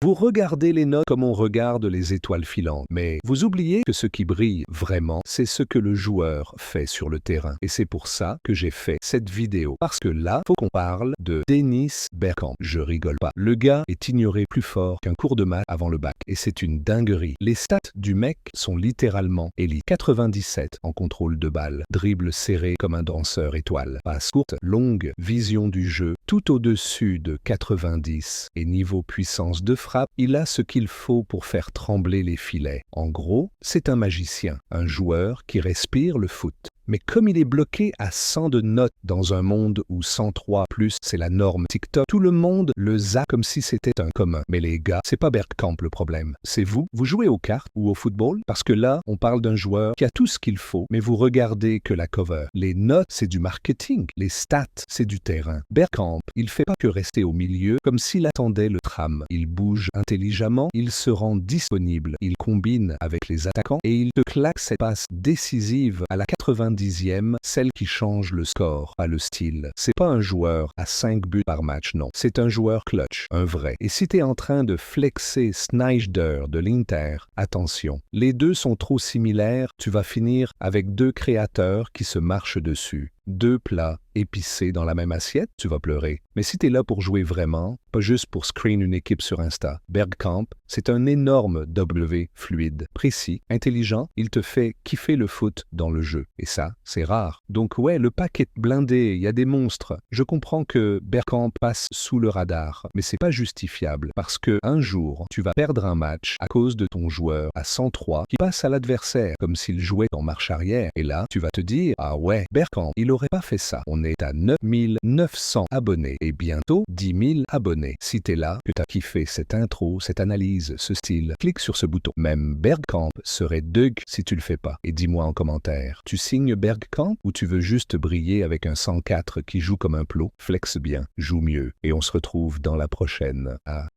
Vous regardez les notes comme on regarde les étoiles filantes, mais vous oubliez que ce qui brille vraiment, c'est ce que le joueur fait sur le terrain. Et c'est pour ça que j'ai fait cette vidéo. Parce que là, faut qu'on parle de Dennis Bergkamp. Je rigole pas. Le gars est ignoré plus fort qu'un cours de maths avant le bac. Et c'est une dinguerie. Les stats du mec sont littéralement élites. 97 en contrôle de balle, dribble serré comme un danseur étoile, passe courte, longue, vision du jeu, tout au-dessus de 90. Et niveau puissance de frappe, il a ce qu'il faut pour faire trembler les filets. En gros, c'est un magicien, un joueur qui respire le foot. Mais comme il est bloqué à 100 de notes dans un monde où 103 plus c'est la norme TikTok, tout le monde le zappe comme si c'était un commun. Mais les gars, c'est pas Bergkamp le problème. C'est vous. Vous jouez aux cartes ou au football? Parce que là, on parle d'un joueur qui a tout ce qu'il faut, mais vous regardez que la cover. Les notes, c'est du marketing. Les stats, c'est du terrain. Bergkamp, il fait pas que rester au milieu comme s'il attendait le tram. Il bouge intelligemment, il se rend disponible, il combine avec les attaquants et il te claque cette passe décisive à la 90e, celle qui change le score, pas le style. C'est pas un joueur à 5 buts par match, non. C'est un joueur clutch, un vrai. Et si t'es en train de flexer Sneijder de l'Inter, attention. Les deux sont trop similaires, tu vas finir avec deux créateurs qui se marchent dessus. Deux plats épicés dans la même assiette, tu vas pleurer. Mais si t'es là pour jouer vraiment, pas juste pour screen une équipe sur Insta, Bergkamp, c'est un énorme W fluide, précis, intelligent, il te fait kiffer le foot dans le jeu. Et ça, c'est rare. Donc ouais, le pack est blindé, il y a des monstres. Je comprends que Bergkamp passe sous le radar, mais c'est pas justifiable parce que un jour, tu vas perdre un match à cause de ton joueur à 103 qui passe à l'adversaire comme s'il jouait en marche arrière. Et là, tu vas te dire, ah ouais, Bergkamp, il aurait pas fait ça. On est à 9900 abonnés et bientôt 10 000 abonnés. Si t'es là, que t'as kiffé cette intro, cette analyse, ce style, clique sur ce bouton. Même Bergkamp serait deg si tu le fais pas. Et dis-moi en commentaire, tu signes Bergkamp ou tu veux juste briller avec un 104 qui joue comme un plot? Flex bien, joue mieux et on se retrouve dans la prochaine.